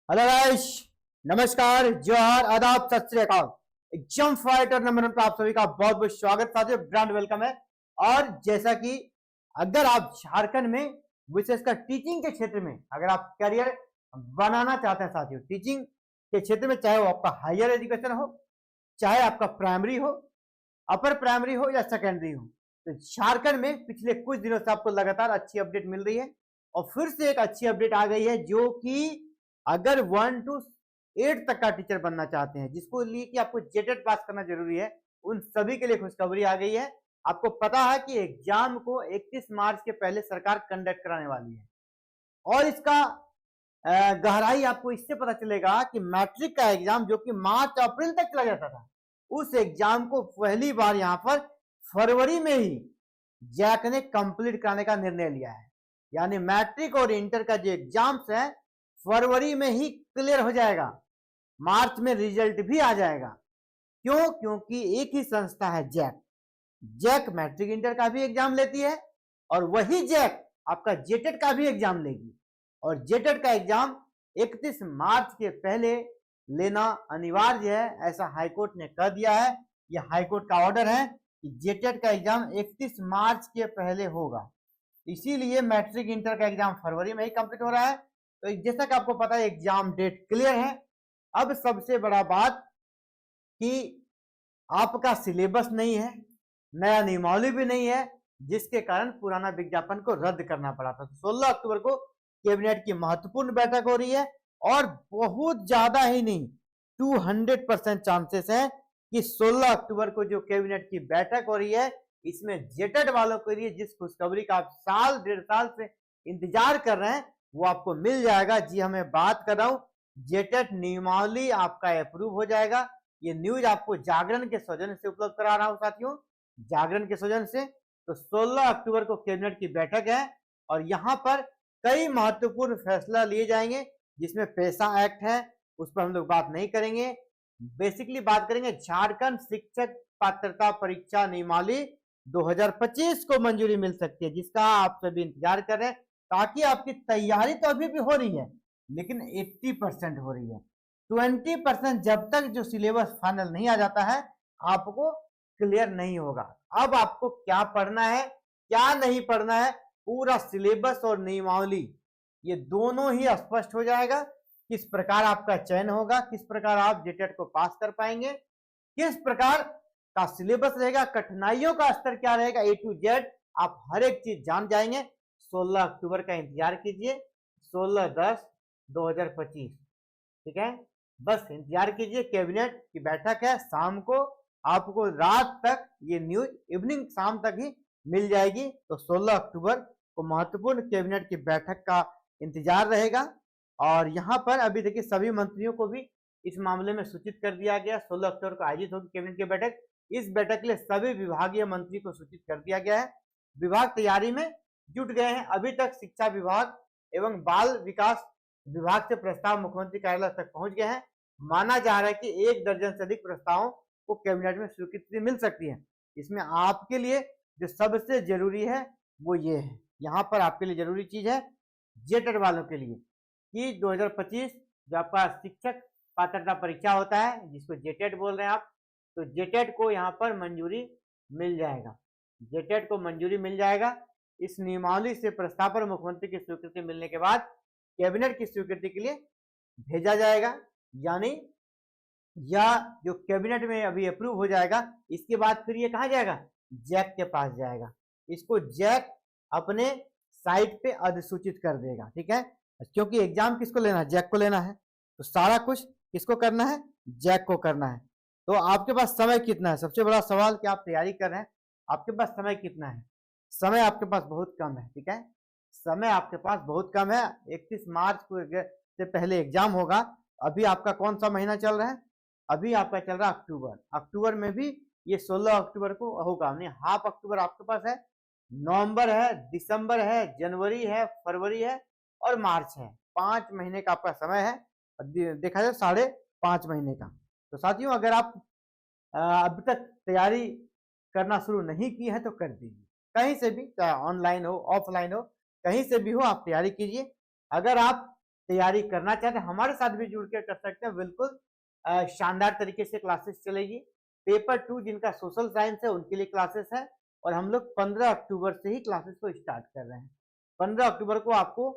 Hello guys, नमस्कार, जोहार, आदाब, सत श्री अकाल। एग्जाम फाइटर नंबर 1 पर आप सभी का बहुत बहुत स्वागत, साथियों ब्रांड वेलकम है। और जैसा कि अगर आप झारखंड में विशेषकर टीचिंग के क्षेत्र में अगर आप करियर बनाना चाहते हैं साथियों, टीचिंग के क्षेत्र में, चाहे वो आपका हायर एजुकेशन हो, चाहे आपका प्राइमरी हो, अपर प्राइमरी हो या सेकेंडरी हो, तो झारखंड में पिछले कुछ दिनों से आपको लगातार अच्छी अपडेट मिल रही है। और फिर से एक अच्छी अपडेट आ गई है, जो कि अगर 1 to 8 तक का टीचर बनना चाहते हैं, जिसको लिए कि आपको जेटेट पास करना जरूरी है, उन सभी के लिए खुशखबरी आ गई है। आपको पता है कि एग्जाम को 31 मार्च के पहले सरकार कंडक्ट कराने वाली है। और इसका गहराई आपको इससे पता चलेगा कि मैट्रिक का एग्जाम जो कि मार्च अप्रैल तक चला जाता था, उस एग्जाम को पहली बार यहाँ पर फरवरी में ही जैक ने कंप्लीट कराने का निर्णय लिया है। यानी मैट्रिक और इंटर का जो एग्जाम्स है फरवरी में ही क्लियर हो जाएगा, मार्च में रिजल्ट भी आ जाएगा। क्यों? क्योंकि एक ही संस्था है जैक। जैक मैट्रिक इंटर का भी एग्जाम लेती है और वही जैक आपका जेटेट का भी एग्जाम लेगी। और जेटेट का एग्जाम 31 मार्च के पहले लेना अनिवार्य है, ऐसा हाईकोर्ट ने कह दिया है। यह हाईकोर्ट का ऑर्डर है कि जेटेट का एग्जाम 31 मार्च के पहले होगा। इसीलिए मैट्रिक इंटर का एग्जाम फरवरी में ही कंप्लीट हो रहा है। तो जैसा कि आपको पता है एग्जाम डेट क्लियर है। अब सबसे बड़ा बात कि आपका सिलेबस नहीं है, नया नियमावली भी नहीं है, जिसके कारण पुराना विज्ञापन को रद्द करना पड़ा था। 16 अक्टूबर को कैबिनेट की महत्वपूर्ण बैठक हो रही है और बहुत ज्यादा ही नहीं 200% चांसेस है कि 16 अक्टूबर को जो कैबिनेट की बैठक हो रही है, इसमें जेटेट वालों के लिए जिस खुशखबरी का आप साल डेढ़ साल से इंतजार कर रहे हैं वो आपको मिल जाएगा। जी हाँ, मैं बात कर रहा हूँ जेटेट नियमावली आपका अप्रूव हो जाएगा। ये न्यूज आपको जागरण के सौजन्य से उपलब्ध करा रहा हूँ साथियों, जागरण के सौजन्य से। तो 16 अक्टूबर को कैबिनेट की बैठक है और यहाँ पर कई महत्वपूर्ण फैसला लिए जाएंगे, जिसमें पैसा एक्ट है, उस पर हम लोग बात नहीं करेंगे। बेसिकली बात करेंगे झारखंड शिक्षक पात्रता परीक्षा नियमावली 2025 को मंजूरी मिल सकती है, जिसका आप सभी इंतजार कर रहे हैं। ताकि आपकी तैयारी तो अभी भी हो रही है, लेकिन 80% हो रही है। 20% जब तक जो सिलेबस फाइनल नहीं आ जाता है, आपको क्लियर नहीं होगा। अब आपको क्या पढ़ना है, क्या नहीं पढ़ना है, पूरा सिलेबस और नियमावली ये दोनों ही स्पष्ट हो जाएगा। किस प्रकार आपका चयन होगा, किस प्रकार आप जेटेट को पास कर पाएंगे, किस प्रकार का सिलेबस रहेगा, कठिनाइयों का स्तर क्या रहेगा, A to Z आप हर एक चीज जान जाएंगे। 16 अक्टूबर का इंतजार कीजिए, 16/10/2025, ठीक है। बस इंतजार कीजिए, कैबिनेट की बैठक है शाम को, आपको रात तक ये न्यूज इवनिंग शाम तक ही मिल जाएगी। तो 16 अक्टूबर को महत्वपूर्ण कैबिनेट की बैठक का इंतजार रहेगा। और यहाँ पर अभी देखिए सभी मंत्रियों को भी इस मामले में सूचित कर दिया गया। 16 अक्टूबर को आयोजित होगी कैबिनेट की बैठक। इस बैठक के लिए सभी विभागीय मंत्री को सूचित कर दिया गया है। विभाग तैयारी में जुट गए हैं। अभी तक शिक्षा विभाग एवं बाल विकास विभाग से प्रस्ताव मुख्यमंत्री कार्यालय तक पहुंच गए हैं। माना जा रहा है कि 1 दर्जन से अधिक प्रस्तावों को कैबिनेट में स्वीकृति मिल सकती है। इसमें आपके लिए जो सबसे जरूरी है वो ये है, यहाँ पर आपके लिए जरूरी चीज है जेटेट वालों के लिए कि 2025 जो आपका शिक्षक पात्रता परीक्षा होता है, जिसको जेटेट बोल रहे हैं आप, तो जेटेट को यहाँ पर मंजूरी मिल जाएगा। जेटेट को मंजूरी मिल जाएगा। इस नियमावली से प्रस्ताव पर मुख्यमंत्री की स्वीकृति मिलने के बाद कैबिनेट की स्वीकृति के लिए भेजा जाएगा। यानी या जो कैबिनेट में अभी अप्रूव हो जाएगा, इसके बाद फिर ये कहा जाएगा, जैक के पास जाएगा। इसको जैक अपने साइट पे अधिसूचित कर देगा, ठीक है। क्योंकि एग्जाम किसको लेना है, जैक को लेना है, तो सारा कुछ किसको करना है, जैक को करना है। तो आपके पास समय कितना है, सबसे बड़ा सवाल कि आप तैयारी कर रहे हैं, आपके पास समय कितना है। समय आपके पास बहुत कम है, ठीक है, समय आपके पास बहुत कम है। 31 मार्च को से पहले एग्जाम होगा। अभी आपका कौन सा महीना चल रहा है, अभी आपका चल रहा है अक्टूबर। अक्टूबर में भी ये 16 अक्टूबर को होगा, नहीं हाफ अक्टूबर आपके पास है, नवंबर है, दिसंबर है, जनवरी है, फरवरी है और मार्च है। 5 महीने का आपका समय है, देखा जाए 5.5 महीने का। तो साथियों, अगर आप अभी तक तैयारी करना शुरू नहीं की है तो कर दीजिए, कहीं से भी, चाहे ऑनलाइन हो ऑफलाइन हो, कहीं से भी हो, आप तैयारी कीजिए। अगर आप तैयारी करना चाहते हैं हमारे साथ भी जुड़ के कर सकते हैं। बिल्कुल शानदार तरीके से क्लासेस चलेगी। पेपर 2 जिनका सोशल साइंस है उनके लिए क्लासेस है और हम लोग 15 अक्टूबर से ही क्लासेस को स्टार्ट कर रहे हैं। 15 अक्टूबर को आपको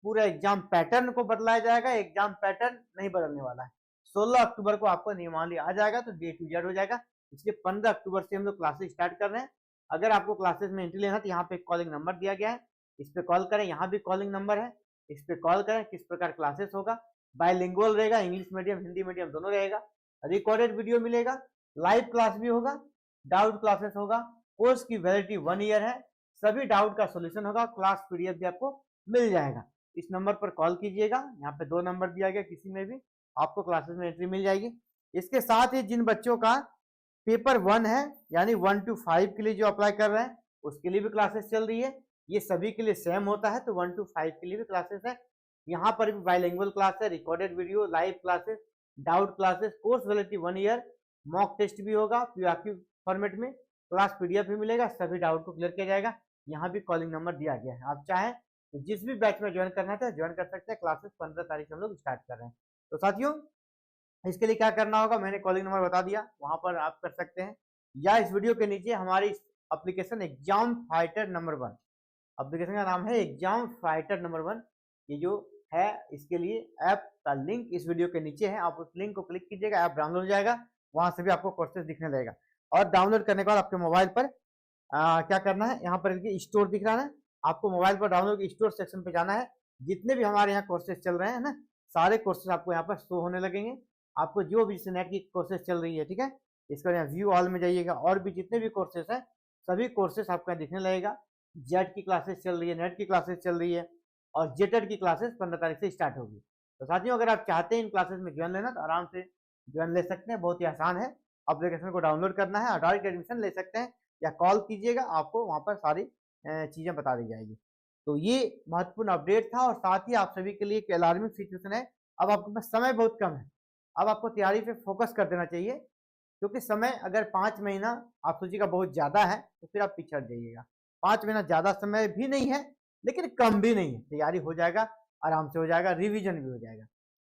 पूरा एग्जाम पैटर्न को बदलाया जाएगा। एग्जाम पैटर्न नहीं बदलने वाला है। 16 अक्टूबर को आपको नियमावली आ जाएगा तो डे टू जेड हो जाएगा। इसलिए 15 अक्टूबर से हम लोग क्लासेस स्टार्ट कर रहे हैं। अगर आपको क्लासेस में एंट्री लेना है तो यहाँ पे कॉलिंग नंबर दिया गया है, इस पे कॉल करें। यहाँ भी कॉलिंग नंबर है, इस पे कॉल करें। किस प्रकार क्लासेस होगा, बायलिंगुअल रहेगा, इंग्लिश मीडियम हिंदी मीडियम दोनों रहेगा। रिकॉर्डेड वीडियो मिलेगा, लाइव क्लास भी होगा, डाउट क्लासेस होगा। कोर्स की वैलिडिटी 1 ईयर है। सभी डाउट का सोल्यूशन होगा, क्लास पीडीएफ भी आपको मिल जाएगा। इस नंबर पर कॉल कीजिएगा। यहाँ पे 2 नंबर दिया गया, किसी में भी आपको क्लासेस में एंट्री मिल जाएगी। इसके साथ ही जिन बच्चों का पेपर 1 है यानी 1 to 5 के लिए जो अप्लाई कर रहे हैं उसके लिए भी क्लासेस चल रही है। ये सभी के लिए सेम होता है तो 1 to 5 के लिए भी क्लासेस है। यहाँ पर भी बाइलिंगुअल क्लास है, recorded video, live classes, doubt classes, course validity 1 year, mock test भी होगा पीआरक्यू फॉर्मेट में, क्लास पीडीएफ भी मिलेगा। सभी डाउट को क्लियर किया जाएगा। यहाँ भी कॉलिंग नंबर दिया गया है। आप चाहें तो जिस भी बैच में ज्वाइन करना था ज्वाइन कर सकते हैं। क्लासेस 15 तारीख से हम लोग स्टार्ट कर रहे हैं। तो साथियों इसके लिए क्या करना होगा, मैंने कॉलिंग नंबर बता दिया, वहां पर आप कर सकते हैं, या इस वीडियो के नीचे हमारी application exam fighter number 1, application का नाम है एग्जाम फाइटर नंबर 1, ये जो है इसके लिए ऐप का लिंक इस वीडियो के नीचे है। आप उस लिंक को क्लिक कीजिएगा, ऐप डाउनलोड हो जाएगा, वहां से भी आपको कोर्सेज दिखने लगेगा। और डाउनलोड करने के बाद आपके मोबाइल पर क्या करना है, यहाँ पर स्टोर दिख रहा है, आपको मोबाइल पर डाउनलोड स्टोर सेक्शन पे जाना है। जितने भी हमारे यहाँ कोर्सेज चल रहे हैं ना, सारे कोर्सेज आपको यहाँ पर शो होने लगेंगे। आपको जो भी नेट की कोर्सेज चल रही है, ठीक है, इसका यहाँ व्यू ऑल में जाइएगा और भी जितने भी कोर्सेज हैं सभी कोर्सेज आपको यहाँ दिखने लगेगा। जेट की क्लासेस चल रही है, नेट की क्लासेस चल रही है और जेटेड की क्लासेस 15 तारीख से स्टार्ट होगी। तो साथियों अगर आप चाहते हैं इन क्लासेस में ज्वाइन लेना तो आराम से ज्वाइन ले सकते हैं, बहुत ही आसान है। एप्लीकेशन को डाउनलोड करना है, डायरेक्ट एडमिशन ले सकते हैं या कॉल कीजिएगा, आपको वहाँ पर सारी चीज़ें बता दी जाएगी। तो ये महत्वपूर्ण अपडेट था और साथ ही आप सभी के लिए एक अलार्मिंग सिचुएशन है। अब आपके पास समय बहुत कम है, अब आपको तैयारी पे फोकस कर देना चाहिए, क्योंकि समय अगर 5 महीना आप सोचिएगा बहुत ज़्यादा है तो फिर आप पिछड़ जाइएगा। 5 महीना ज़्यादा समय भी नहीं है लेकिन कम भी नहीं है, तैयारी हो जाएगा, आराम से हो जाएगा, रिवीजन भी हो जाएगा।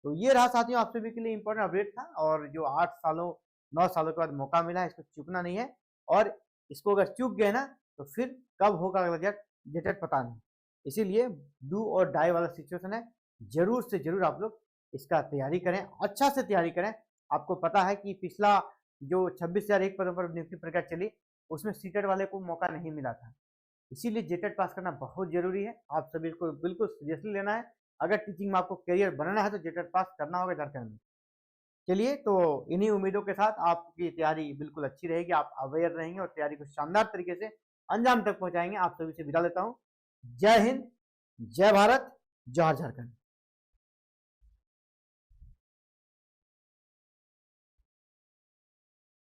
तो ये रहा साथियों आप सभी के लिए इंपॉर्टेंट अपडेट था। और जो 8 सालों 9 सालों के बाद मौका मिला है, इसको चूकना नहीं है। और इसको अगर चूक गए ना तो फिर कब होगा रिजल्ट पता नहीं। इसीलिए डू और डाई वाला सिचुएशन है, जरूर से जरूर आप लोग इसका तैयारी करें, अच्छा से तैयारी करें। आपको पता है कि पिछला जो 26,001 पदों पर नियुक्ति प्रक्रिया चली उसमें सीटेट वाले को मौका नहीं मिला था, इसीलिए जेटेट पास करना बहुत जरूरी है। आप सभी को बिल्कुल सीरियसली लेना है। अगर टीचिंग में आपको करियर बनाना है तो जेटेट पास करना होगा झारखंड में। चलिए, तो इन्हीं उम्मीदों के साथ आपकी तैयारी बिल्कुल अच्छी रहेगी, आप अवेयर रहेंगे और तैयारी को शानदार तरीके से अंजाम तक पहुंचाएंगे। आप सभी से विदा लेता हूँ। जय हिंद, जय भारत, जय झारखंड।